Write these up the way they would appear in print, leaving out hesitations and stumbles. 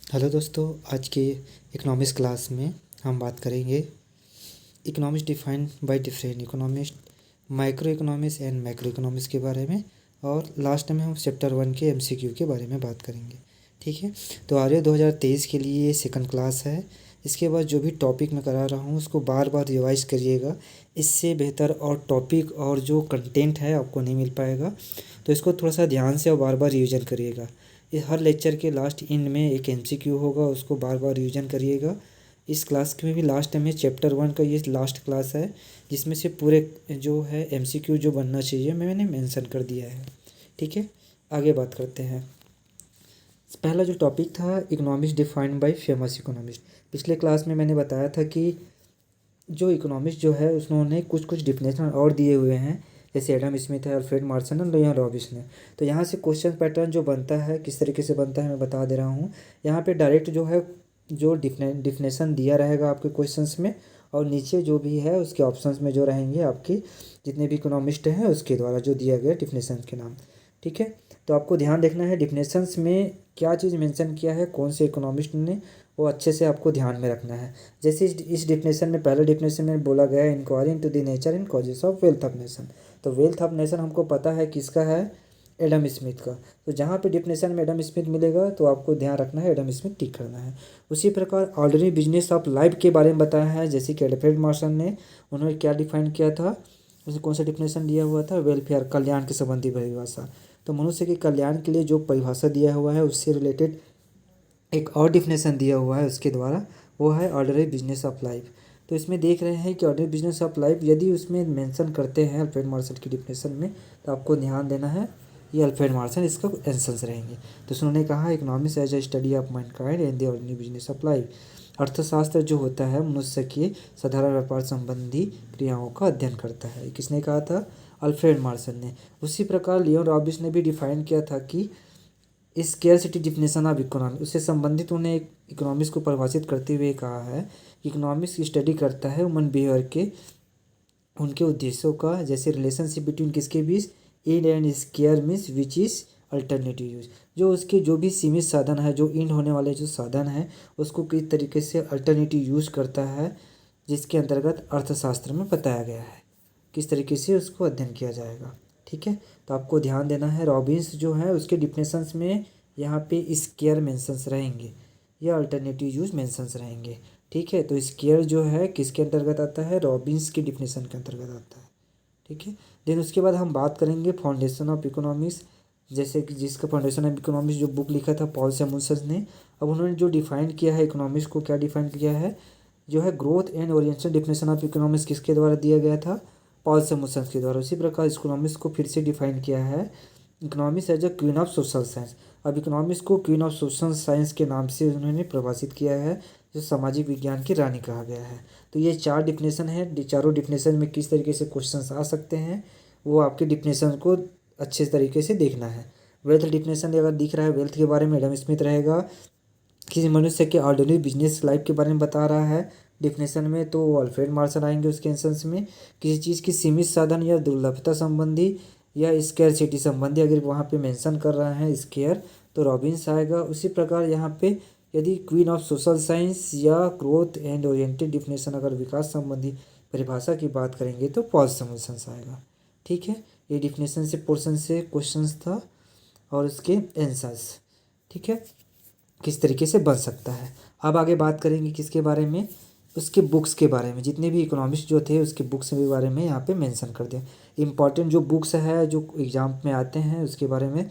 Hello दोस्तों, आज के इकोनॉमिक्स क्लास में हम बात करेंगे economics defined by different economist, micro economics and macro economics के बारे में। और लास्ट में हम चैप्टर 1 के एमसीक्यू के बारे में बात करेंगे। ठीक है, तो आर्य 2023 के लिए ये सेकंड क्लास है। इसके बाद जो भी टॉपिक मैं करा रहा हूँ उसको बार बार रिवाइज करिएगा। इससे बेहतर और टॉपिक और जो कंटेंट है आपको नहीं मिल पाएगा, तो इसको थोड़ा सा ध्यान से और बार बार रिविजन करिएगा। ये हर लेक्चर के लास्ट एंड में एक एमसीक्यू होगा, उसको बार बार रिविजन करिएगा। इस क्लास में भी लास्ट में चैप्टर 1 का ये लास्ट क्लास है, जिसमें से पूरे जो है एमसीक्यू जो बनना चाहिए मैंने मेंशन कर दिया है। ठीक है, आगे बात करते हैं। पहला जो टॉपिक था economics defined by famous economist. पिछले क्लास में मैंने बताया था कि जो इकोनॉमिस्ट जो है उन्होंने कुछ कुछ डिफिनेशन और दिए हुए हैं, जैसे एडम स्मिथ है, अल्फ्रेड मार्सन और लियोन रॉबिन्स ने। तो यहाँ से क्वेश्चन पैटर्न जो बनता है किस तरीके से बनता है मैं बता दे रहा हूँ। यहाँ पे डायरेक्ट जो है जो डिफिनेशन दिया रहेगा आपके क्वेश्चंस में, और नीचे जो भी है उसके ऑप्शंस में जो रहेंगे आपके जितने भी इकोनॉमिस्ट हैं उसके द्वारा जो दिया गया डिफिनेशन के नाम। ठीक है, तो आपको ध्यान देखना है डिफिनेशंस में क्या चीज़ मेंशन किया है कौन से इकोनॉमिस्ट ने, वो अच्छे से आपको ध्यान में रखना है। जैसे इस डिफिनेशन में पहले डिफिनेशन में बोला गया है inquiry into the nature and causes of wealth of nation. तो वेल्थ ऑफ नेशन हमको पता है किसका है, एडम स्मिथ का। तो जहाँ पे डिफिनेशन में एडम स्मिथ मिलेगा तो आपको ध्यान रखना है एडम स्मिथ टिक करना है। उसी प्रकार ऑर्डिनरी बिजनेस ऑफ लाइफ के बारे में बताया है, जैसे कि अल्फ्रेड मार्सन ने उन्होंने क्या डिफाइन किया था, उसे कौन सा डिफिनेशन दिया हुआ था, वेलफेयर कल्याण के संबंधी परिभाषा। तो मनुष्य के कल्याण के लिए जो परिभाषा दिया हुआ है उससे रिलेटेड एक और डिफिनेशन दिया हुआ है उसके द्वारा, वो है ऑर्डनरी बिजनेस ऑफ लाइफ। तो इसमें देख रहे हैं कि ऑर्डनरी बिजनेस ऑफ लाइफ यदि उसमें मेंशन करते हैं अल्फ्रेड मार्शन की डिफिनेशन में, तो आपको ध्यान देना है ये अल्फ्रेड मार्शन इसका आंसर्स रहेंगे। तो उन्होंने कहा economics as a study of mankind and the ordinary business of life. अर्थशास्त्र जो होता है मनुष्य के साधारण व्यापार संबंधी क्रियाओं का अध्ययन करता है। किसने कहा था, अल्फ्रेड मार्शन ने। उसी प्रकार लियोन रॉबिन्स ने भी डिफाइन किया था कि स्केर्सिटी डिफिनेशन ऑफ इकोनॉमिक्स, उससे संबंधित उन्हें इकोनॉमिक्स को परिभाषित करते हुए कहा है इकोनॉमिक्स की स्टडी करता है ह्यूमन बिहेवियर के उनके उद्देश्यों का, जैसे रिलेशनशिप बिटवीन किसके बीच, end and scarce means which is alternative use. जो उसके जो भी सीमित साधन है, जो इंड होने वाले जो साधन है उसको किस तरीके से अल्टरनेटिव यूज करता है, जिसके अंतर्गत अर्थशास्त्र में बताया गया है किस तरीके से उसको अध्ययन किया जाएगा। ठीक है, तो आपको ध्यान देना है रॉबिन्स जो है उसके डिफिनेशंस में यहाँ पे स्केयर मेंशंस रहेंगे या अल्टरनेटिव यूज मेंशंस रहेंगे। ठीक है, तो स्केयर जो है किसके अंतर्गत आता है, रॉबिन्स की डिफिनेशन के अंतर्गत आता है। ठीक है, देन उसके बाद हम बात करेंगे फाउंडेशन ऑफ इकोनॉमिक्स, जैसे कि जिसका फाउंडेशन ऑफ इकोनॉमिक्स जो बुक लिखा था पॉल सैमुअल्सन ने। अब उन्होंने जो डिफाइन किया है इकोनॉमिक्स को, क्या डिफाइन किया है, जो है growth and orientation definition of economics किसके द्वारा दिया गया था, पॉल सैमुअल्सन के द्वारा। उसी प्रकार इकोनॉमिक्स को फिर से डिफाइन किया है economics as a queen of social science. अब इकोनॉमिक्स को क्वीन ऑफ सोशल साइंस के नाम से उन्होंने परिभाषित किया है, जो सामाजिक विज्ञान की रानी कहा गया है। तो ये चार डिफिनेशन है, चारों डिफिनेशन में किस तरीके से क्वेश्चंस आ सकते हैं वो आपके डिफिनेशन को अच्छे तरीके से देखना है। वेल्थ डिफिनेशन अगर दिख रहा है, वेल्थ के बारे में एडम स्मिथ रहेगा। किसी मनुष्य के ऑर्डिनरी बिजनेस लाइफ के बारे में बता रहा है डिफिनेशन में, तो अल्फ्रेड मार्शन आएंगे उसके आंसर्स में। किसी चीज़ की सीमित साधन या दुर्लभता संबंधी या स्केयरसिटी संबंधी अगर वहाँ पे मेंशन कर रहा है स्केयर, तो रॉबिन्स आएगा। उसी प्रकार यहाँ पे यदि क्वीन ऑफ सोशल साइंस या ग्रोथ एंड ओरिएंटेड डिफिनेशन अगर विकास संबंधी परिभाषा की बात करेंगे तो पॉल सैमुअल्सन आएगा। ठीक है, ये डिफिनेशन से पोर्शन से क्वेश्चंस था और उसके आंसर्स। ठीक है, किस तरीके से बन सकता है। अब आगे बात करेंगे किसके बारे में, उसके बुक्स के बारे में। जितने भी इकोनॉमिस्ट जो थे उसके बुक्स के बारे में यहाँ पे मेंशन कर दिया। इंपॉर्टेंट जो बुक्स है जो एग्जाम में आते हैं उसके बारे में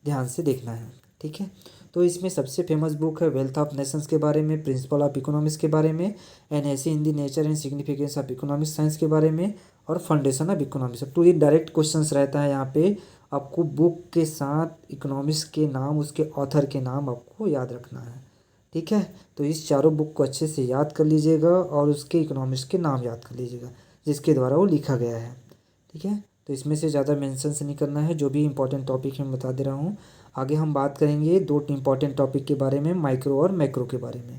ध्यान से देखना है। ठीक है, तो इसमें सबसे फेमस बुक है वेल्थ ऑफ नेशंस के बारे में, प्रिंसिपल ऑफ इकोनॉमिक्स के बारे में, an essay in the nature and significance of economics science के बारे में, और फाउंडेशन ऑफ इकोनॉमिक्स। टू ये डायरेक्ट क्वेश्चंस रहता है यहाँ पे, आपको बुक के साथ इकोनॉमिक्स के नाम उसके ऑथर के नाम आपको याद रखना है। ठीक है, तो इस चारों बुक को अच्छे से याद कर लीजिएगा और उसके इकोनॉमिक्स के नाम याद कर लीजिएगा जिसके द्वारा वो लिखा गया है। ठीक है, तो इसमें से ज़्यादा मेंशन नहीं करना है, जो भी इंपॉर्टेंट टॉपिक है मैं बता दे रहा हूँ। आगे हम बात करेंगे दो इंपॉर्टेंट टॉपिक के बारे में, माइक्रो और मैक्रो के बारे में।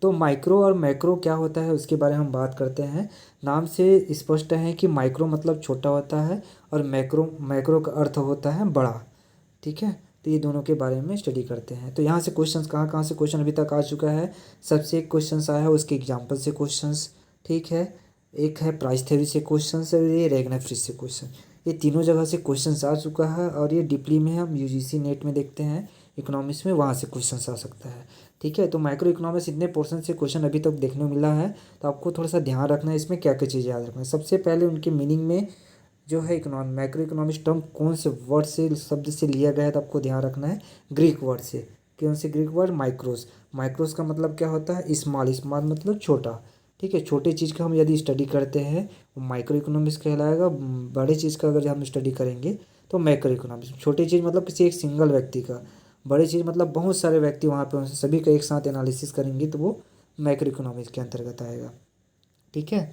तो माइक्रो और मैक्रो क्या होता है उसके बारे में हम बात करते हैं। नाम से स्पष्ट है कि माइक्रो मतलब छोटा होता है और मैक्रो मैक्रो का अर्थ होता है बड़ा। ठीक है, तो ये दोनों के बारे में स्टडी करते हैं। तो यहाँ से क्वेश्चंस कहाँ कहाँ से क्वेश्चन अभी तक आ चुका है, सबसे एक क्वेश्चंस आया है उसके एग्जाम्पल से क्वेश्चंस, ठीक है, एक है प्राइस थ्योरी से क्वेश्चंस और ये रैगनाफ्रिज से क्वेश्चन, ये तीनों जगह से क्वेश्चंस आ चुका है। और ये डीपली में हम यूजीसी नेट में देखते हैं इकोनॉमिक्स में, वहाँ से क्वेश्चंस आ सकता है, ठीक है। तो माइक्रो इकोनॉमिक्स इतने पोर्शन से क्वेश्चन अभी तक देखने को मिला है, तो आपको थोड़ा सा ध्यान रखना है इसमें क्या क्या चीज़ें याद रखना है। सबसे पहले उनके मीनिंग में जो है मैक्रो इकोनॉमिक्स टर्म कौन से वर्ड से शब्द से लिया गया है, तो आपको ध्यान रखना है ग्रीक वर्ड से। कौन से ग्रीक वर्ड? माइक्रोस। माइक्रोस का मतलब क्या होता है? स्मॉल। स्मॉल मतलब छोटा, ठीक है। छोटे चीज़ का हम यदि स्टडी करते हैं वो माइक्रो इकोनॉमिक्स कहलाएगा। बड़े चीज़ का अगर हम स्टडी करेंगे तो मैक्रो इकोनॉमिक्स। छोटी चीज़ मतलब किसी एक सिंगल व्यक्ति का, बड़ी चीज़ मतलब बहुत सारे व्यक्ति वहाँ पे उनसे सभी का एक साथ एनालिसिस करेंगे तो वो मैक्रो इकोनॉमिक्स के अंतर्गत आएगा, ठीक है।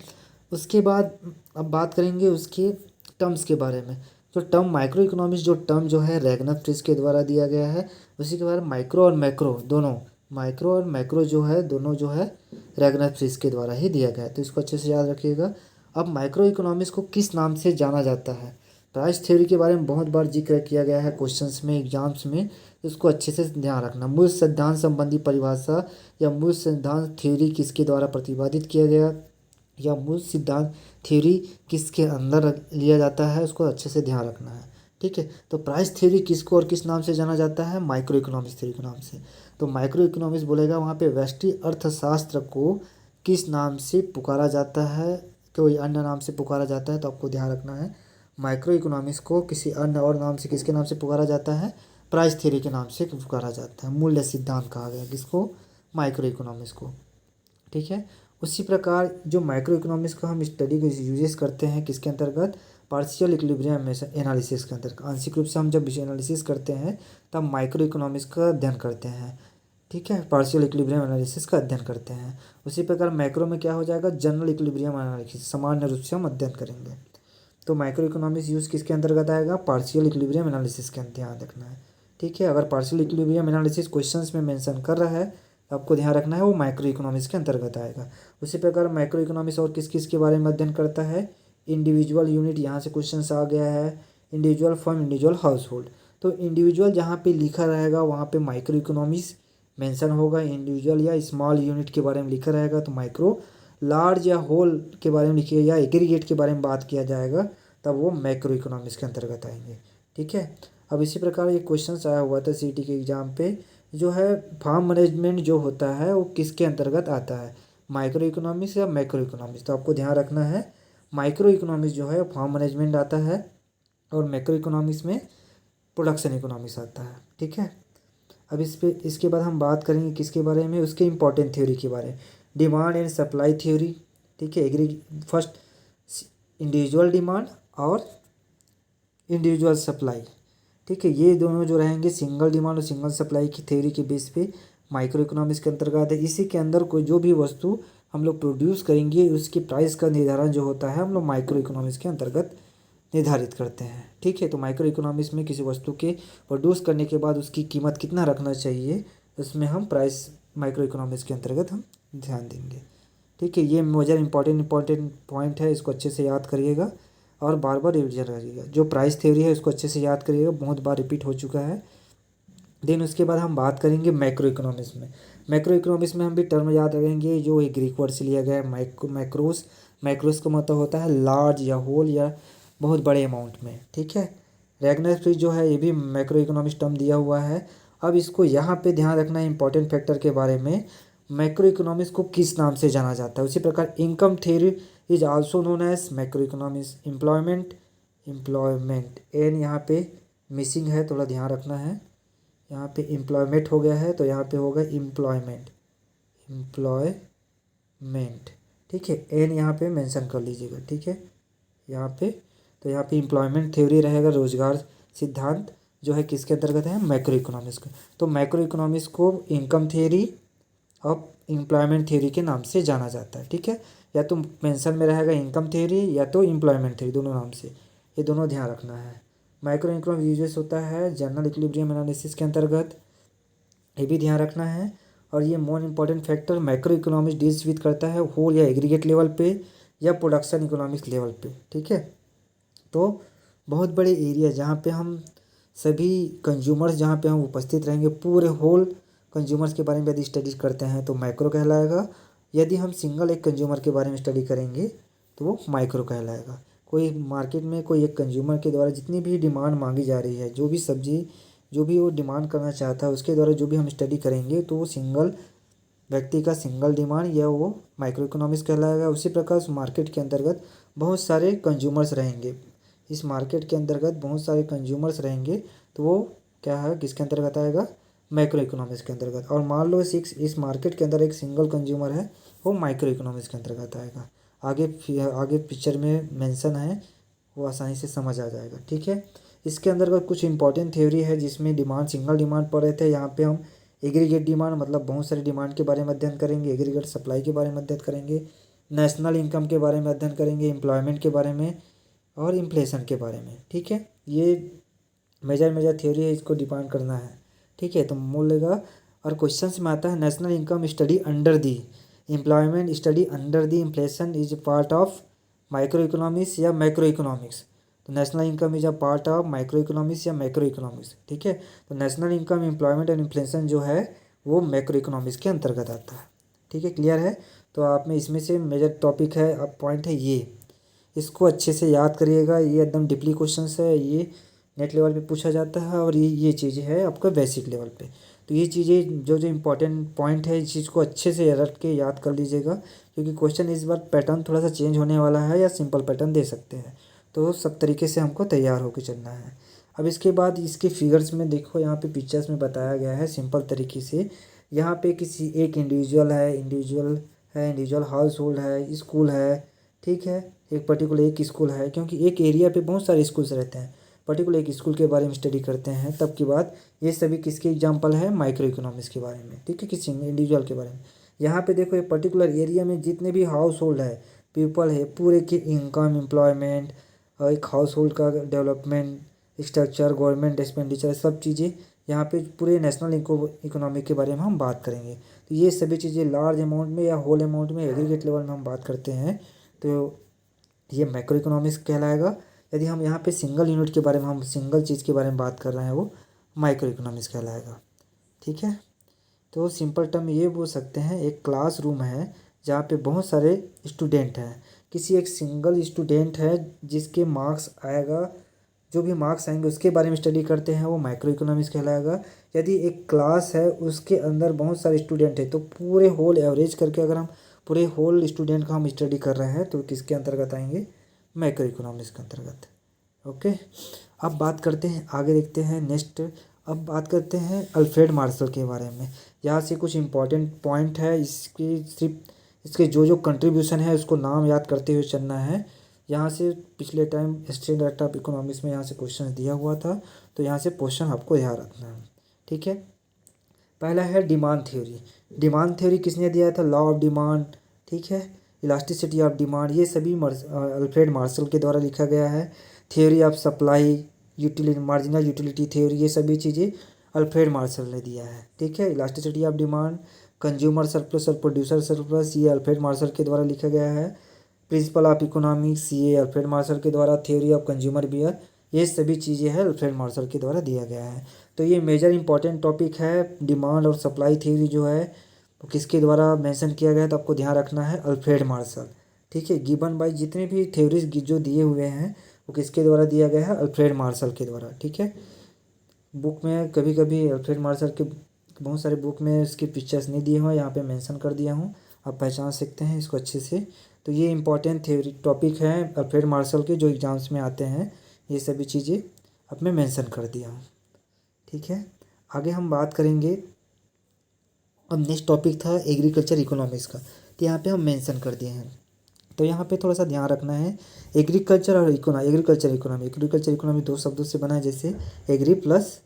उसके बाद अब बात करेंगे उसके टर्म्स के बारे में। जो टर्म माइक्रो इकोनॉमिक्स जो टर्म जो है रैगनाफ्रिज के द्वारा दिया गया है, उसी के बाद माइक्रो और मैक्रो दोनों, माइक्रो और मैक्रो जो है दोनों जो है रैगनाफ्रिज के द्वारा ही दिया गया है, तो इसको अच्छे से याद रखिएगा। अब माइक्रो इकोनॉमिक्स को किस नाम से जाना जाता है? प्राइस थ्योरी के बारे में बहुत बार जिक्र किया गया है क्वेश्चंस में, एग्जाम्स में, तो इसको अच्छे से ध्यान रखना। मूल सिद्धांत संबंधी परिभाषा या मूल सिद्धांत थ्योरी किसके द्वारा प्रतिपादित किया गया, या मूल सिद्धांत थ्योरी किसके अंदर लिया जाता है, उसको अच्छे से ध्यान रखना है, ठीक है। तो प्राइस थ्योरी किसको और किस नाम से जाना जाता है? माइक्रो इकोनॉमिक्स थ्योरी के नाम से। तो माइक्रो इकोनॉमिक्स बोलेगा वहाँ पे व्यष्टि अर्थशास्त्र को किस नाम से पुकारा जाता है, कोई अन्य नाम से पुकारा जाता है, तो आपको ध्यान रखना है माइक्रो इकोनॉमिक्स को किसी अन्य और नाम से, किसके नाम से पुकारा जाता है? प्राइस थ्योरी के नाम से पुकारा जाता है। मूल्य सिद्धांत कहा गया किसको? माइक्रो इकोनॉमिक्स को, ठीक है। उसी प्रकार जो माइक्रो इकोनॉमिक्स का हम स्टडी को यूजेस करते हैं किसके अंतर्गत? पार्शियल इक्विलिब्रियम एनालिसिस के अंतर्गत। आंशिक रूप से हम जब एनालिसिस करते हैं तब माइक्रो इकोनॉमिक्स का अध्ययन करते हैं, ठीक है। पार्शियल इक्विलिब्रियम एनालिसिस का अध्ययन करते हैं। उसी प्रकार मैक्रो में क्या हो जाएगा? जनरल इक्विलिब्रियम एनालिसिस, सामान्य रूप से हम अध्ययन करेंगे। तो माइक्रो इकोनॉमिक्स यूज किसके अंतर्गत आएगा? पार्शियल इक्विलिब्रियम एनालिसिस के ध्यान रखना है, ठीक है। अगर पार्शियल इक्विलिब्रियम एनालिसिस क्वेश्चंस में मेंशन कर रहा है, आपको ध्यान रखना है वो माइक्रो इकोनॉमिक्स के अंतर्गत आएगा। उसी प्रकार माइक्रो इकोनॉमिक्स और किस किस के बारे में अध्ययन करता है? इंडिविजुअल यूनिट, यहाँ से क्वेश्चन आ गया है। Individual firm, individual house hold. तो इंडिविजुअल जहाँ पे लिखा रहेगा वहाँ पे माइक्रो इकोनॉमिक्स मेंशन होगा। इंडिविजुअल या स्मॉल यूनिट के बारे में लिखा रहेगा तो माइक्रो। लार्ज या होल के बारे में लिखिए या एग्रीगेट के बारे में बात किया जाएगा तब वो मैक्रो इकोनॉमिक्स के अंतर्गत आएंगे, ठीक है। अब इसी प्रकार ये क्वेश्चन आया हुआ था सीटी के एग्जाम पे, जो है फार्म मैनेजमेंट जो होता है वो किसके अंतर्गत आता है? माइक्रो इकोनॉमिक्स या मैक्रो इकोनॉमिक्स? तो आपको ध्यान रखना है माइक्रो इकोनॉमिक्स जो है फार्म मैनेजमेंट आता है और मैक्रो इकोनॉमिक्स में प्रोडक्शन इकोनॉमिक्स आता है, ठीक है। अब इसके बाद हम बात करेंगे किसके बारे में? उसके इंपॉर्टेंट थ्योरी के बारे में। डिमांड एंड सप्लाई थ्योरी, ठीक है। फर्स्ट इंडिविजुअल डिमांड और इंडिविजुअल सप्लाई, ठीक है। ये दोनों जो रहेंगे सिंगल डिमांड और सिंगल सप्लाई की थ्योरी के बेस पे माइक्रो इकोनॉमिक्स के अंतर्गत है। इसी के अंदर कोई जो भी वस्तु हम लोग प्रोड्यूस करेंगे उसकी प्राइस का निर्धारण जो होता है हम लोग माइक्रो इकोनॉमिक्स के अंतर्गत निर्धारित करते हैं, ठीक है। तो माइक्रो इकोनॉमिक्स में किसी वस्तु के प्रोड्यूस करने के बाद उसकी कीमत कितना रखना चाहिए, उसमें हम प्राइस माइक्रो इकोनॉमिक्स के अंतर्गत हम ध्यान देंगे, ठीक है। ये मेजर इंपॉर्टेंट पॉइंट है, इसको अच्छे से याद करिएगा और बार बार रिविजन करिएगा। जो प्राइस थ्योरी है उसको अच्छे से याद करिएगा, बहुत बार रिपीट हो चुका है। देन उसके बाद हम बात करेंगे मैक्रो इकोनॉमिक्स में। मैक्रो इकोनॉमिक्स में हम भी टर्म याद रखेंगे जो एक ग्रीक वर्ड से लिया गया है मैक्रोस। मैक्रोस का मतलब होता है लार्ज या होल या बहुत बड़े अमाउंट में, ठीक है। रैगनाफ्रिज जो है ये भी मैक्रो इकोनॉमिक्स टर्म दिया हुआ है। अब इसको यहाँ पे ध्यान रखना है इंपॉर्टेंट फैक्टर के बारे में, मैक्रो इकोनॉमिक्स को किस नाम से जाना जाता है। उसी प्रकार income theory is also known as macro economics. Employment an यहाँ पे मिसिंग है, थोड़ा ध्यान रखना है। यहाँ पे एम्प्लॉयमेंट हो गया है तो यहाँ पे होगा एम्प्लॉयमेंट, ठीक है। एन यहाँ पे मेंशन कर लीजिएगा, ठीक है। यहाँ पे तो यहाँ पे एम्प्लॉयमेंट थ्योरी रहेगा, रोजगार सिद्धांत जो है किसके अंतर्गत है? मैक्रो इकोनॉमिक्स का। तो मैक्रो इकोनॉमिक्स को इनकम थ्योरी और एम्प्लॉयमेंट थ्योरी के नाम से जाना जाता है, ठीक है। या तो मेंशन में रहेगा इनकम थ्योरी या तो एम्प्लॉयमेंट थ्योरी, दोनों नाम से, ये दोनों ध्यान रखना है। माइक्रो इकोनॉमिक्स यूजेस होता है जनरल इक्विलिब्रियम एनालिसिस के अंतर्गत, ये भी ध्यान रखना है। और ये most important factor macro economics deals with करता है होल या एग्रीगेट लेवल पे या प्रोडक्शन इकोनॉमिक्स लेवल पे, ठीक है। तो बहुत बड़े एरिया जहाँ पे हम सभी कंज्यूमर्स जहाँ पे हम उपस्थित रहेंगे, पूरे होल कंज्यूमर्स के बारे में यदि स्टडी करते हैं तो मैक्रो कहलाएगा। यदि हम सिंगल एक कंज्यूमर के बारे में स्टडी करेंगे तो वो माइक्रो कहलाएगा। कोई मार्केट में कोई एक कंज्यूमर के द्वारा जितनी भी डिमांड मांगी जा रही है, जो भी सब्जी जो भी वो डिमांड करना चाहता है, उसके द्वारा जो भी हम स्टडी करेंगे तो वो सिंगल व्यक्ति का सिंगल डिमांड या वो माइक्रो इकोनॉमिक्स कहलाएगा। उसी प्रकार उस मार्केट के अंतर्गत बहुत सारे कंज्यूमर्स रहेंगे, इस मार्केट के अंतर्गत बहुत सारे कंज्यूमर्स रहेंगे तो वो क्या है, किसके अंतर्गत आएगा, मैक्रो इकोनॉमिक्स के अंतर्गत। और मान लो इस मार्केट के अंदर एक सिंगल कंज्यूमर है, वो माइक्रो इकोनॉमिक्स के अंतर्गत आएगा। आगे पिक्चर में मेंशन है, वो आसानी से समझ आ जाएगा। ठीक है, इसके अंतर्गत कुछ इंपॉर्टेंट थ्योरी है जिसमें डिमांड, सिंगल डिमांड पढ़ रहे थे, यहाँ पे हम एग्रीगेट डिमांड मतलब बहुत सारी डिमांड के बारे में अध्ययन करेंगे, एग्रीगेट सप्लाई के बारे में अध्ययन करेंगे, नेशनल इनकम के बारे में अध्ययन करेंगे, एम्प्लॉयमेंट के बारे में और इन्फ्लेशन के बारे में। ठीक है, ये मेजर थ्योरी है, इसको डिफाइन करना है। ठीक है, तो बोलेगा और क्वेश्चंस में आता है national income study under the employment study under the inflation is part of micro economics या मैक्रो इकोनॉमिक्स। तो national income is a part of micro economics या मैक्रो इकोनॉमिक्स। ठीक है, तो national income employment and inflation जो है वो macro economics के अंतर्गत आता है। ठीक है, क्लियर है। तो आप में इसमें से मेजर टॉपिक है, अब पॉइंट है ये, इसको अच्छे से याद करिएगा। ये एकदम डीपली क्वेश्चंस है, ये नेट लेवल पे पूछा जाता है और ये चीज़ें है आपका बेसिक लेवल पे। तो ये चीज़ें जो इम्पोर्टेंट पॉइंट है, इस चीज़ को अच्छे से रट के याद कर लीजिएगा, क्योंकि क्वेश्चन इस बार पैटर्न थोड़ा सा चेंज होने वाला है या सिंपल पैटर्न दे सकते हैं। तो सब तरीके से हमको तैयार होकर चलना है। अब इसके बाद इसके फिगर्स में देखो, यहाँ पे पिक्चर्स में बताया गया है सिंपल तरीके से। यहाँ पे किसी एक इंडिविजुअल हाउस होल्ड है, स्कूल है। ठीक है, एक पर्टिकुलर एक स्कूल है, क्योंकि एक एरिया पे बहुत सारे स्कूल्स रहते हैं, पर्टिकुलर एक स्कूल के बारे में स्टडी करते हैं तब की बात। ये सभी किसके एग्जांपल है, माइक्रो इकोनॉमिक्स के बारे में। ठीक है, किसी इंडिविजुअल के बारे में। यहाँ पे देखो, एक पर्टिकुलर एरिया में जितने भी हाउस होल्ड है, पीपल है, पूरे की इनकम, एम्प्लॉयमेंट और एक हाउस होल्ड का डेवलपमेंट, स्ट्रक्चर, गवर्नमेंट एक्सपेंडिचर, सब चीज़ें यहाँ पे पूरे नेशनल इकोनॉमी के बारे में हम बात करेंगे। तो ये सभी चीज़ें लार्ज अमाउंट में या होल अमाउंट में एग्रीगेट लेवल में हम बात करते हैं, तो ये मैक्रो इकोनॉमिक्स कहलाएगा। यदि हम यहाँ पे सिंगल यूनिट के बारे में, हम सिंगल चीज़ के बारे में बात कर रहे हैं, वो माइक्रो इकोनॉमिक्स कहलाएगा। ठीक है, तो सिंपल टर्म ये बोल सकते हैं, एक क्लास रूम है जहाँ पे बहुत सारे स्टूडेंट हैं, किसी एक सिंगल स्टूडेंट है जिसके मार्क्स आएगा, जो भी मार्क्स आएंगे उसके बारे में स्टडी करते हैं, वो माइक्रो इकोनॉमिक्स कहलाएगा। यदि एक क्लास है उसके अंदर बहुत सारे स्टूडेंट है, तो पूरे होल एवरेज करके अगर हम पूरे होल स्टूडेंट का हम स्टडी कर रहे हैं तो किसके अंतर्गत आएंगे, मैक्रो इकोनॉमिक्स के अंतर्गत। ओके, अब बात करते हैं, आगे देखते हैं नेक्स्ट। अब बात करते हैं अल्फ्रेड मार्शल के बारे में। यहाँ से कुछ इंपॉर्टेंट पॉइंट है, इसके जो कंट्रीब्यूशन है उसको नाम याद करते हुए चलना है। यहाँ से पिछले टाइम स्टैंडर्ड ऑफ इकोनॉमिक्स में यहाँ से क्वेश्चन दिया हुआ था, तो यहाँ से क्वेश्चन आपको याद रखना है। ठीक है, पहला है डिमांड थ्योरी। डिमांड थ्योरी किसने दिया था, लॉ ऑफ डिमांड। ठीक है, इलास्टिसिटी ऑफ डिमांड, ये सभी अल्फ्रेड मार्शल के द्वारा लिखा गया है। Theory of supply, utility, marginal utility theory, ये सभी चीज़ें अल्फ्रेड मार्शल ने दिया है। ठीक है, elasticity of demand, consumer surplus और प्रोड्यूसर सरप्लस, ये अल्फ्रेड मार्शल के द्वारा लिखा गया है। प्रिंसिपल ऑफ इकोनॉमिक्स, ये अल्फ्रेड मार्शल के द्वारा। थ्योरी ऑफ कंज्यूमर बियर, ये सभी चीज़ें हैं अल्फ्रेड मार्शल के द्वारा दिया गया है। तो ये मेजर इंपॉर्टेंट टॉपिक है। डिमांड और सप्लाई थ्योरी जो है वो किसके द्वारा मेंशन किया गया है, तो आपको ध्यान रखना है, अल्फ्रेड मार्शल। ठीक है, गिवन बाय जितने भी थ्योरीज जो दिए हुए हैं वो किसके द्वारा दिया गया है, अल्फ्रेड मार्शल के द्वारा। ठीक है, बुक में कभी कभी अल्फ्रेड मार्शल के बहुत सारे बुक में इसके पिक्चर्स नहीं दिए हुए, यहाँ पे मेंशन कर दिया हूँ, आप पहचान सकते हैं इसको अच्छे से। तो ये इंपॉर्टेंट थ्योरी टॉपिक है अल्फ्रेड मार्शल के, जो एग्जाम्स में आते हैं, ये सभी चीज़ें अब मैं मेंशन कर दिया हूँ। ठीक है, आगे हम बात करेंगे। अब नेक्स्ट टॉपिक था एग्रीकल्चर इकोनॉमिक्स का, तो यहाँ पे हम मेंशन कर दिए हैं। तो यहाँ पे थोड़ा सा ध्यान रखना है, एग्रीकल्चर और एग्रीकल्चर इकोनॉमी दो शब्दों से बना है, जैसे एग्री प्लस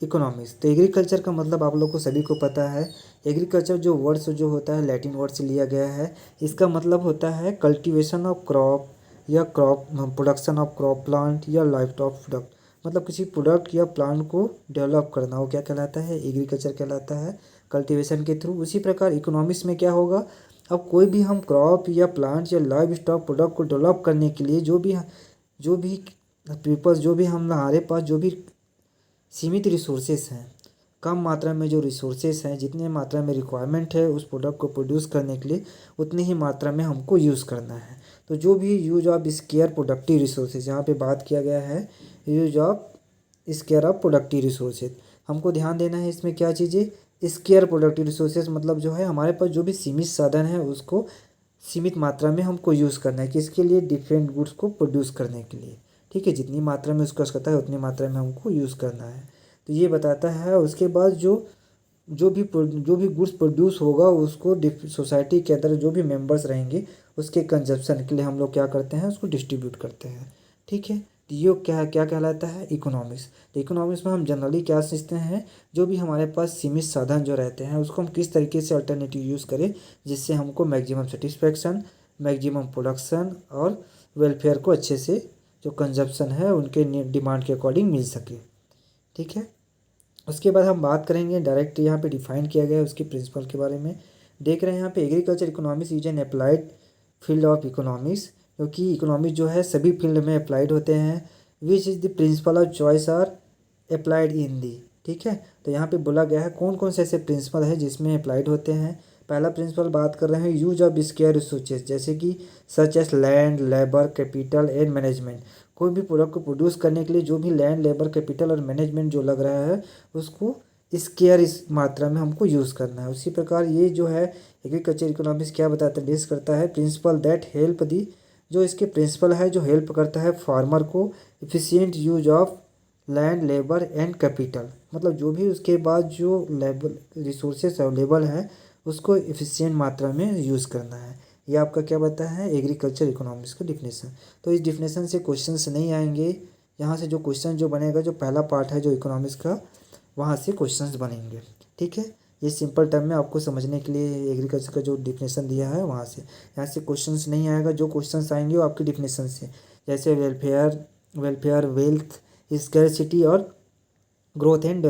इकोनॉमिक्स। तो एग्रीकल्चर का मतलब आप लोग को सभी को पता है, एग्रीकल्चर जो वर्ड्स जो होता है लैटिन वर्ड से लिया गया है। इसका मतलब होता है कल्टीवेशन ऑफ क्रॉप या crop production of crop plant या लाइफ स्टॉक प्रोडक्ट, मतलब किसी प्रोडक्ट या प्लांट को डेवलप करना, वो क्या कहलाता है, एग्रीकल्चर कहलाता है, कल्टीवेशन के थ्रू। उसी प्रकार इकोनॉमिक्स में क्या होगा, अब कोई भी हम क्रॉप या प्लांट या लाइव स्टॉक प्रोडक्ट को डेवलप करने के लिए जो भी पीपल्स, जो भी हम हमारे पास जो भी सीमित रिसोर्सेस हैं, कम मात्रा में जो रिसोर्सेस हैं, जितने मात्रा में रिक्वायरमेंट है उस प्रोडक्ट को प्रोड्यूस करने के लिए उतनी ही मात्रा में हमको यूज़ करना है। तो जो भी use of square productive resources यहाँ पे बात किया गया है, use of square of productive resources, हमको ध्यान देना है इसमें क्या चीज़ें, स्केयर प्रोडक्टिव रिसोर्सेज मतलब जो है हमारे पास जो भी सीमित साधन है उसको सीमित मात्रा में हमको यूज़ करना है, किसके लिए, डिफरेंट गुड्स को प्रोड्यूस करने के लिए। ठीक है, जितनी मात्रा में उसका आवश्यकता है उतनी मात्रा में हमको यूज़ करना है। तो ये बताता है। उसके बाद जो भी गुड्स प्रोड्यूस होगा उसको सोसाइटी के अंदर जो भी मेंबर्स रहेंगे उसके कंजप्शन के लिए हम लोग क्या करते हैं, उसको डिस्ट्रीब्यूट करते हैं। ठीक है, तो ये क्या क्या कहलाता है, इकोनॉमिक्स। तो इकोनॉमिक्स में हम जनरली क्या सीखते हैं, जो भी हमारे पास सीमित साधन जो रहते हैं उसको हम किस तरीके से अल्टरनेटिव यूज़ करें जिससे हमको मैक्सिमम सेटिस्फैक्शन, मैक्सिमम प्रोडक्शन और वेलफेयर को अच्छे से जो कंजप्शन है उनके डिमांड के अकॉर्डिंग मिल सके। ठीक है, उसके बाद हम बात करेंगे डायरेक्ट यहाँ पे डिफाइन किया गया है उसके प्रिंसिपल के बारे में। देख रहे हैं यहाँ पे agriculture economics is an applied field of economics, क्योंकि इकोनॉमिक्स जो है सभी फील्ड में अप्लाइड होते हैं। Which is the principle of choice are applied in the. ठीक है, तो यहाँ पे बोला गया है कौन कौन से ऐसे प्रिंसिपल है जिसमें अप्लाइड होते हैं। पहला प्रिंसिपल बात कर रहे हैं यूज ऑफ स्केयर रिसोर्सेज, जैसे कि such as land, labour, capital and management. कोई भी प्रोडक्ट को प्रोड्यूस करने के लिए जो भी लैंड, लेबर, कैपिटल और मैनेजमेंट जो लग रहा है उसको स्केयर इस मात्रा में हमको यूज़ करना है। उसी प्रकार ये जो है एग्रीकल्चर इकोनॉमिक्स क्या बताता है, बेस करता है प्रिंसिपल दैट हेल्प दी, जो इसके प्रिंसिपल है जो हेल्प करता है फार्मर को efficient use of land, labour and capital, मतलब जो भी उसके बाद जो लेबर रिसोर्सेस अवेलेबल है उसको एफिशिएंट मात्रा में यूज़ करना है। ये आपका क्या बताया है, एग्रीकल्चर इकोनॉमिक्स का डिफिनेशन। तो इस डिफिनेशन से क्वेश्चंस नहीं आएंगे, यहाँ से जो क्वेश्चन जो बनेगा, जो पहला पार्ट है जो इकोनॉमिक्स का, वहाँ से क्वेश्चंस बनेंगे। ठीक है, ये सिंपल टर्म में आपको समझने के लिए एग्रीकल्चर का जो डिफिनेशन दिया है वहाँ से, यहाँ से क्वेश्चंस नहीं आएगा। जो क्वेश्चंस आएंगे वो आपके डिफिनेशन से, जैसे वेलफेयर, वेल्थ, स्कैरसिटी और growth and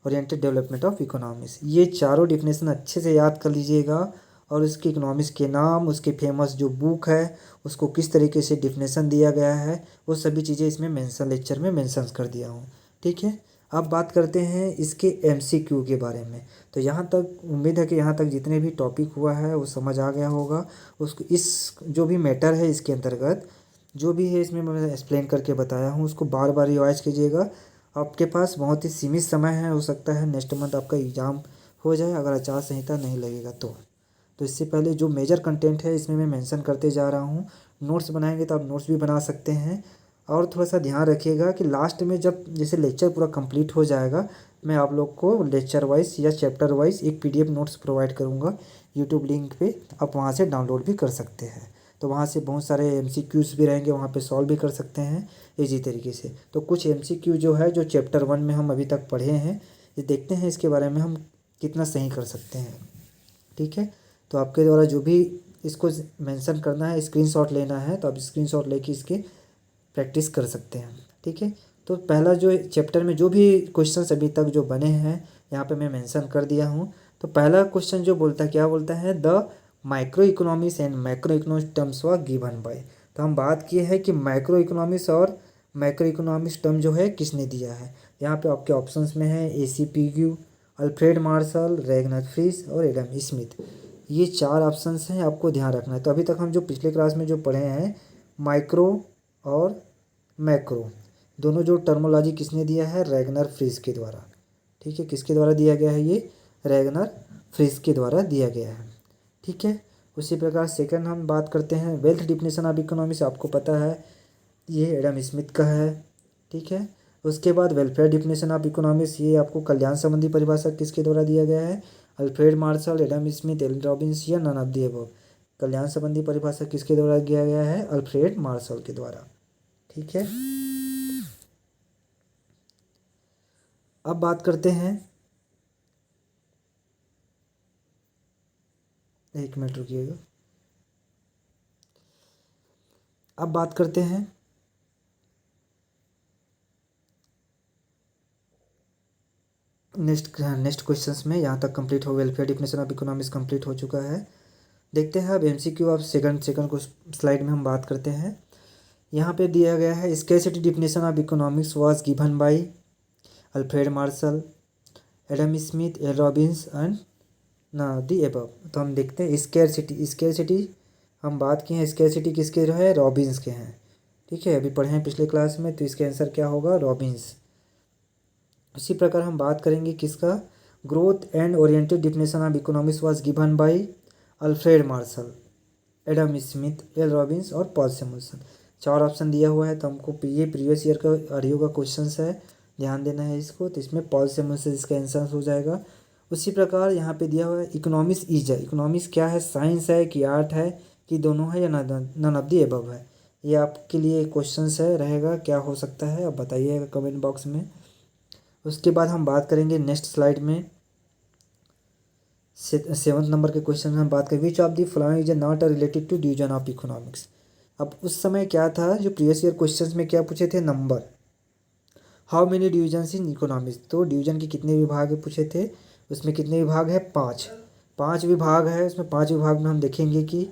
oriented development of economics. ये चारों डिफिनेशन अच्छे से याद कर लीजिएगा, और उसके इकोनॉमिक्स के नाम, उसके फेमस जो बुक है उसको किस तरीके से डिफिनेशन दिया गया है, वो सभी चीज़ें इसमें लेक्चर में मेंशन कर दिया हूँ। ठीक है, अब बात करते हैं इसके एमसीक्यू के बारे में। तो यहाँ तक उम्मीद है कि यहाँ तक जितने भी टॉपिक हुआ है वो समझ आ गया होगा। उसको इस जो भी मैटर है इसके अंतर्गत जो भी है इसमें मैं एक्सप्लेन करके बताया हूँ उसको बार बार रिवाइज कीजिएगा। आपके पास बहुत ही सीमित समय है, हो सकता है नेक्स्ट मंथ आपका एग्ज़ाम हो जाए अगर आचार संहिता नहीं लगेगा तो इससे पहले जो मेजर कंटेंट है इसमें मैं मेंशन करते जा रहा हूँ। नोट्स बनाएंगे तो आप नोट्स भी बना सकते हैं। और थोड़ा सा ध्यान रखिएगा कि लास्ट में जब जैसे लेक्चर पूरा कंप्लीट हो जाएगा मैं आप लोग को लेक्चर वाइज या चैप्टर वाइज एक पीडीएफ नोट्स प्रोवाइड करूँगा यूट्यूब लिंक पे, आप वहाँ से डाउनलोड भी कर सकते हैं। तो वहाँ से बहुत सारे एमसीक्यूज़ भी रहेंगे, वहाँ पे सॉल्व भी कर सकते हैं इजी तरीके से। तो कुछ एमसीक्यू जो है जो चैप्टर 1 में हम अभी तक पढ़े हैं, ये देखते हैं इसके बारे में हम कितना सही कर सकते हैं। ठीक है, तो आपके द्वारा जो भी इसको मेंशन करना है, स्क्रीनशॉट लेना है, तो आप स्क्रीनशॉट लेके इसके प्रैक्टिस कर सकते हैं। ठीक है, तो पहला जो चैप्टर में जो भी क्वेश्चंस अभी तक जो बने हैं यहाँ पे मैं मेंशन कर दिया हूँ। तो पहला क्वेश्चन जो बोलता है, क्या बोलता है, the micro economics and macro economics terms were given by. तो हम बात किए हैं कि माइक्रो इकोनॉमिक्स और मैक्रो इकोनॉमिक्स टर्म जो है किसने दिया है। यहाँ पे आपके ऑप्शंस में है ACPQ, अल्फ्रेड मार्शल, रैगनर फ्रिश और एडम स्मिथ। ये 4 ऑप्शंस हैं, आपको ध्यान रखना है। तो अभी तक हम जो पिछले क्लास में जो पढ़े हैं माइक्रो और मैक्रो दोनों जो टर्मोलॉजी किसने दिया है, रैगनर फ्रिश के द्वारा। ठीक है, किसके द्वारा दिया गया है, ये रैगनर फ्रिश के द्वारा दिया गया है। ठीक है, उसी प्रकार सेकंड हम बात करते हैं वेल्थ डिफिनेशन ऑफ इकोनॉमिक्स, आपको पता है ये एडम स्मिथ का है। ठीक है, उसके बाद वेलफेयर डिफिनेशन ऑफ इकोनॉमिक्स, ये आपको कल्याण संबंधी परिभाषा किसके द्वारा दिया गया है, Alfred Marshall, Adam Smith, Allen Robbins या नन ऑफ द अबव। कल्याण संबंधी परिभाषा किसके द्वारा दिया गया है, अल्फ्रेड मार्शल के द्वारा। ठीक है, अब बात करते हैं, एक मिनट रुकिएगा। अब बात करते हैं नेक्स्ट क्वेश्चंस में। यहाँ तक कंप्लीट हो, welfare definition of economics complete हो चुका है। देखते हैं अब एमसीक्यू ऑफ सेकंड को स्लाइड में हम बात करते हैं। यहाँ पे दिया गया है scarcity definition of economics was given by Alfred Marshall, Adam Smith, L Robins and ना दी एबव। तो हम देखते हैं स्कैरसिटी हम बात की हैं, स्कैरसिटी किसके जो है, रॉबिन्स के हैं। ठीक है, अभी पढ़े हैं पिछले क्लास में, तो इसका आंसर क्या होगा, रॉबिन्स। उसी प्रकार हम बात करेंगे किसका, growth and oriented definition of economics was given by Alfred Marshall, Adam Smith, L Robins और पॉल सैमुअल्सन। 4 ऑप्शन दिया हुआ है, तो हमको ये प्रीवियस ईयर का आरयू का क्वेश्चन है, ध्यान देना है इसको। तो इसमें पॉल सैमुअल्सन इसका आंसर हो जाएगा। उसी प्रकार यहाँ पे दिया हुआ है इकोनॉमिक्स इकोनॉमिक्स क्या है, साइंस है कि आर्ट है कि दोनों है या नन ऑफ द एबव है। ये आपके लिए क्वेश्चन है रहेगा, क्या हो सकता है आप बताइएगा कमेंट बॉक्स में। उसके बाद हम बात करेंगे नेक्स्ट स्लाइड में 7th नंबर के क्वेश्चन में हम बात करें which of the following is not related to division of economics. अब उस समय क्या था, जो प्रीवियस ईयर क्वेश्चंस में क्या पूछे थे, number, how many divisions in economics, तो डिवीजन के कितने विभाग पूछे थे, उसमें कितने विभाग है, 5 विभाग है। उसमें 5 विभाग में हम देखेंगे कि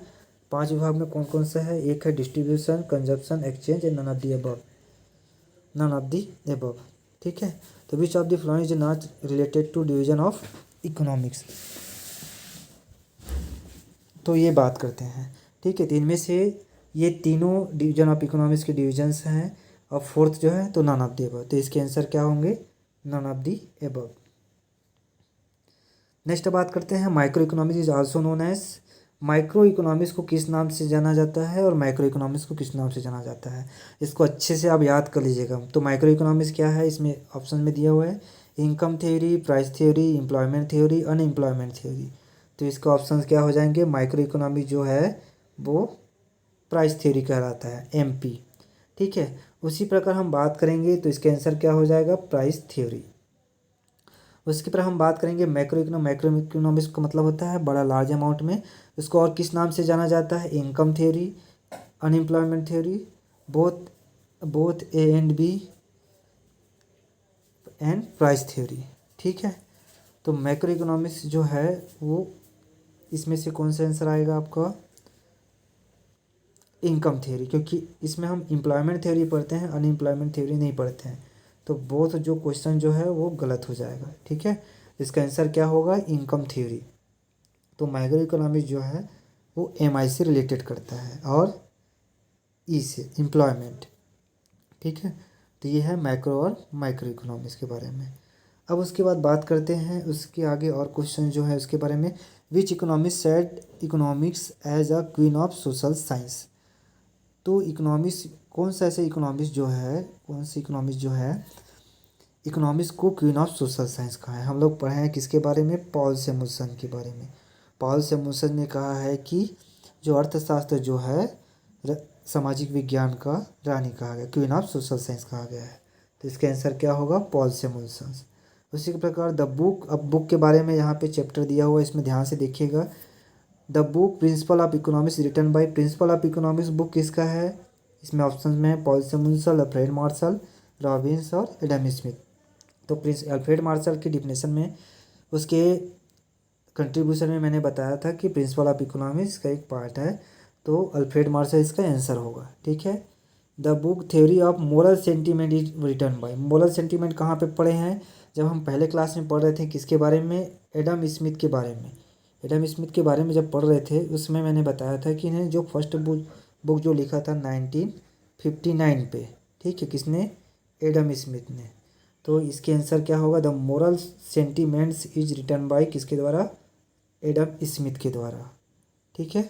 5 विभाग में कौन कौन सा है। एक है distribution, consumption, exchange and none of the above. ठीक है, तो which of the following is not related to division of economics, तो ये बात करते हैं। ठीक है, तो इनमें से ये तीनों डिवीजन ऑफ इकोनॉमिक्स के डिविजन्स हैं, और फोर्थ जो है तो नन ऑफ द एबव। तो इसके आंसर क्या होंगे, none of the above. Next बात करते हैं micro economics is also known as, micro economics को किस नाम से जाना जाता है और माइक्रो इकोनॉमिक्स को किस नाम से जाना जाता है, इसको अच्छे से आप याद कर लीजिएगा। तो माइक्रो इकोनॉमिक्स क्या है, इसमें ऑप्शन में दिया हुआ है income theory, price theory, employment theory, unemployment theory. तो इसके ऑप्शन क्या हो जाएंगे, माइक्रो इकोनॉमिक्स जो है वो प्राइस थ्योरी कहलाता है, एमपी। ठीक है, उसी प्रकार हम बात करेंगे तो इसके आंसर क्या हो जाएगा, प्राइस थ्योरी। उसके पर हम बात करेंगे मैक्रो इकोनॉमिक्स का मतलब होता है बड़ा लार्ज अमाउंट में। इसको और किस नाम से जाना जाता है, income theory, unemployment theory, both both A and B and price theory. ठीक है, तो मैक्रो इकोनॉमिक्स जो है वो इसमें से कौन सा आंसर आएगा आपका, इनकम थ्योरी, क्योंकि इसमें हम एम्प्लॉयमेंट थ्योरी पढ़ते हैं, अनएम्प्लॉयमेंट थ्योरी नहीं पढ़ते हैं। तो बोथ जो क्वेश्चन जो है वो गलत हो जाएगा। ठीक है, इसका आंसर क्या होगा, इनकम थ्योरी। तो माइक्रो इकोनॉमिक्स जो है वो एमआई से रिलेटेड करता है और ई से एम्प्लॉयमेंट। ठीक है, तो ये है मैक्रो और माइक्रो इकोनॉमिक्स के बारे में। अब उसके बाद बात करते हैं उसके आगे और क्वेश्चन जो है उसके बारे में, which economics said economics as a queen of social science. तो इकोनॉमिक्स कौन सा ऐसे इकोनॉमिक्स जो है, कौन सी इकोनॉमिक्स जो है इकोनॉमिक्स को क्वीन ऑफ सोशल साइंस कहा है। हम लोग पढ़े हैं किसके बारे में, पॉल सैमुअल्सन के बारे में। पॉल सैमुअल्सन ने कहा है कि जो अर्थशास्त्र जो है सामाजिक विज्ञान का रानी कहा गया, क्वीन ऑफ सोशल साइंस कहा गया है। तो इसका आंसर क्या होगा, पॉल सैमुअल्सन। उसी के प्रकार द बुक, अब बुक के बारे में यहाँ पे चैप्टर दिया हुआ है, इसमें ध्यान से देखिएगा। The book principle of economics written by, principle of economics book किसका है, इसमें ऑप्शन में है Paul Samuelson, Alfred Marshall, Robbins और एडम स्मिथ। तो प्रिंस अल्फ्रेड मार्शल की डिफिनेशन में उसके कंट्रीब्यूशन में मैंने बताया था कि प्रिंसिपल ऑफ इकोनॉमिक्स का एक पार्ट है, तो अल्फ्रेड मार्शल इसका आंसर होगा। ठीक है, the book theory of moral sentiment is written by, moral sentiment कहाँ पे पढ़े हैं, जब हम पहले क्लास में पढ़ रहे थे किसके बारे में, एडम स्मिथ के बारे में। एडम स्मिथ के बारे में जब पढ़ रहे थे उसमें मैंने बताया था कि इन्हें जो फर्स्ट बुक जो लिखा था 1959 पे, ठीक है, किसने, एडम स्मिथ ने। तो इसके आंसर क्या होगा, the moral sentiments is written by किसके द्वारा, एडम स्मिथ के द्वारा। ठीक है,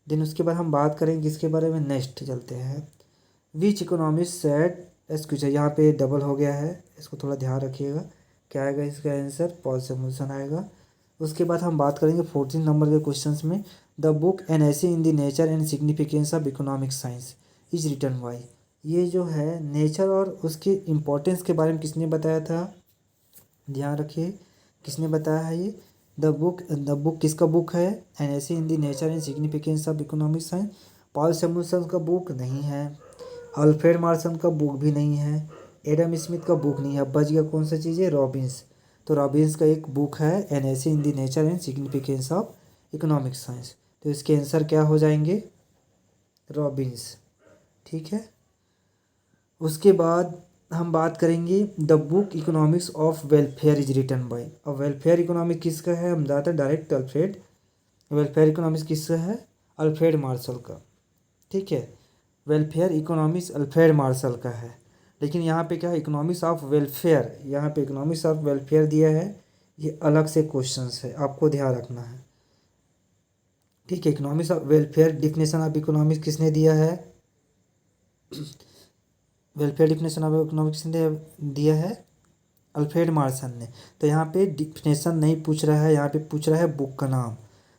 देन उसके बाद हम बात करेंगे किसके बारे में, नेक्स्ट चलते हैं, विच इकोनॉमिक्स सेड एक्सक्यूज, यहाँ पे डबल हो गया है, इसको थोड़ा ध्यान रखिएगा। क्या आएगा इसका आंसर, पॉल सैमुअल्सन आएगा। उसके बाद हम बात करेंगे 14 नंबर के क्वेश्चंस में, the book an essay in the nature and significance of economic science is written by. ये जो है नेचर और उसके इम्पोर्टेंस के बारे में किसने बताया था, ध्यान रखिए किसने बताया है ये, द बुक किसका बुक है, N essay in the nature and significance of economic science. Paul Samuelson का बुक नहीं है, अल्फ्रेड मार्शल का बुक भी नहीं है, एडम स्मिथ का बुक नहीं है। अब बच गया कौन सा चीज़ है, रॉबिन्स। तो रॉबिन्स का एक बुक है N essay in the nature and significance of economic science. तो इसके आंसर क्या हो जाएंगे, रॉबिन्स। ठीक है, उसके बाद हम बात करेंगे the book economics of welfare is written by. अब वेलफेयर इकोनॉमिक्स किसका है, हम ज़्यादातर डायरेक्ट अल्फ्रेड, वेलफेयर इकोनॉमिक्स किसका है, अल्फ्रेड मार्शल का। ठीक है, वेलफेयर इकोनॉमिक्स अल्फ्रेड मार्शल का है। लेकिन यहाँ पे क्या है, इकोनॉमिक्स ऑफ वेलफेयर, यहाँ पे इकोनॉमिक्स ऑफ वेलफेयर दिया है, ये अलग से क्वेश्चंस है, आपको ध्यान रखना है। ठीक है, economics of welfare definition of economics किसने दिया है, वेलफेयर डिफिनेशन ऑफ इकोनॉमिक्स ने दिया है, अल्फ्रेड मार्शल ने। तो यहाँ पे डिफिनेशन नहीं पूछ रहा है, यहाँ पे पूछ रहा है बुक का नाम।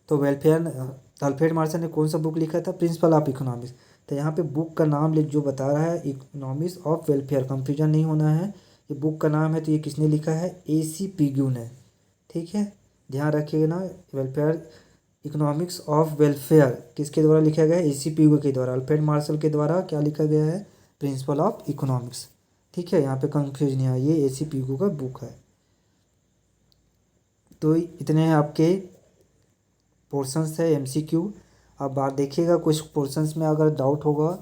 तो वेलफेयर अल्फ्रेड मार्शल ने कौन सा बुक लिखा था, प्रिंसिपल ऑफ इकोनॉमिक्स। तो यहाँ पे बुक का नाम लिख जो बता रहा है इकोनॉमिक्स ऑफ वेलफेयर, कंफ्यूजन नहीं होना है, ये बुक का नाम है। तो ये किसने लिखा है, AC पिग्यू ने। ठीक है, ध्यान रखिएगा ना, वेलफेयर इकोनॉमिक्स ऑफ वेलफेयर किसके द्वारा लिखा गया है, AC पिग्यू के द्वारा, अल्फ्रेड मार्शल के द्वारा क्या लिखा गया है, प्रिंसिपल ऑफ इकोनॉमिक्स। ठीक है, यहाँ पे कंफ्यूज नहीं है, ये AC पिग्यू का बुक है। तो इतने हैं आपके पोर्शंस है MCQ। आप बात देखिएगा, कुछ पोर्शंस में अगर डाउट होगा,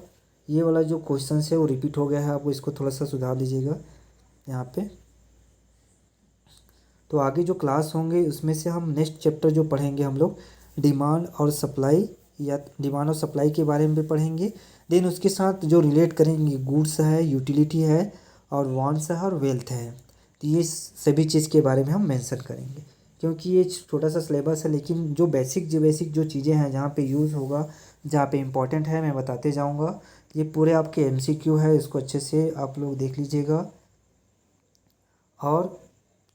ये वाला जो क्वेश्चन है वो रिपीट हो गया है, आपको इसको थोड़ा सा सुधार लीजिएगा यहाँ पे। तो आगे जो क्लास होंगे उसमें से हम नेक्स्ट चैप्टर जो पढ़ेंगे हम लोग डिमांड और सप्लाई, या डिमांड और सप्लाई के बारे में भी पढ़ेंगे। देन उसके साथ जो रिलेट करेंगे गुड्स है, यूटिलिटी है, और वांट्स है, और वेल्थ है। तो ये सभी चीज़ के बारे में हम मेंशन करेंगे, क्योंकि ये छोटा सा सिलेबस है, लेकिन जो बेसिक जो चीज़ें हैं जहाँ पे यूज़ होगा, जहाँ पे इम्पोर्टेंट है, मैं बताते जाऊँगा। ये पूरे आपके MCQ है, इसको अच्छे से आप लोग देख लीजिएगा और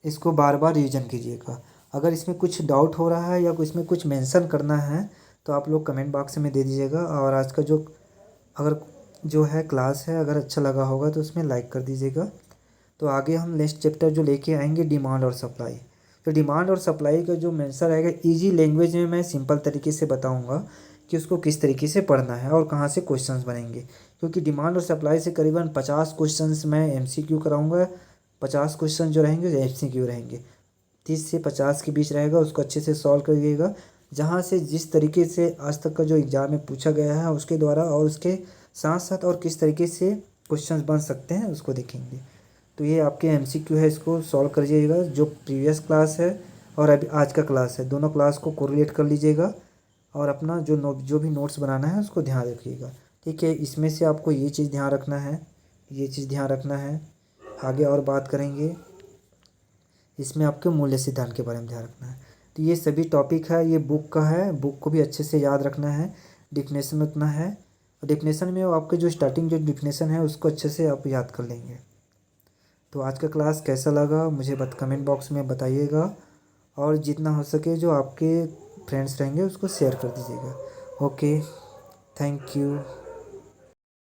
इसको बार बार रिवीजन कीजिएगा। अगर इसमें कुछ डाउट हो रहा है या इसमें कुछ मेंशन करना है तो आप लोग कमेंट बॉक्स में दे दीजिएगा। और आज का अगर जो है क्लास है, अगर अच्छा लगा होगा तो उसमें लाइक कर दीजिएगा। तो आगे हम नेक्स्ट चैप्टर जो लेके आएंगे डिमांड और सप्लाई। तो डिमांड और सप्लाई का जो मेंशन रहेगा ईजी लैंग्वेज में मैं सिंपल तरीके से बताऊँगा कि उसको किस तरीके से पढ़ना है और कहाँ से क्वेश्चंस बनेंगे। क्योंकि डिमांड और सप्लाई से करीबन 50 क्वेश्चंस मैं MCQ कराऊँगा, 50 क्वेश्चन जो रहेंगे MCQ रहेंगे, 30 से 50 के बीच रहेगा। उसको अच्छे से सॉल्व करिएगा, जहाँ से जिस तरीके से आज तक का जो एग्ज़ाम में पूछा गया है उसके द्वारा, और उसके साथ साथ और किस तरीके से क्वेश्चंस बन सकते हैं उसको देखेंगे। तो ये आपके MCQ है, इसको सॉल्व करिएगा। जो प्रीवियस क्लास है और अभी आज का क्लास है, दोनों क्लास को कोरिलेट कर लीजिएगा और अपना जो भी नोट्स बनाना है उसको ध्यान रखिएगा। ठीक है, इसमें से आपको ये चीज़ ध्यान रखना है, ये चीज़ ध्यान रखना है। आगे और बात करेंगे, इसमें आपके मूल्य सिद्धांत के बारे में ध्यान रखना है। तो ये सभी टॉपिक है, ये बुक का है, बुक को भी अच्छे से याद रखना है। डिफिनेशन में उतना है, डिफिनेशन में आपके जो स्टार्टिंग जो डिफिनेशन है उसको अच्छे से आप याद कर लेंगे। तो आज का क्लास कैसा लगा मुझे कमेंट बॉक्स में बताइएगा, और जितना हो सके जो आपके फ्रेंड्स रहेंगे उसको शेयर कर दीजिएगा। Okay, thank you.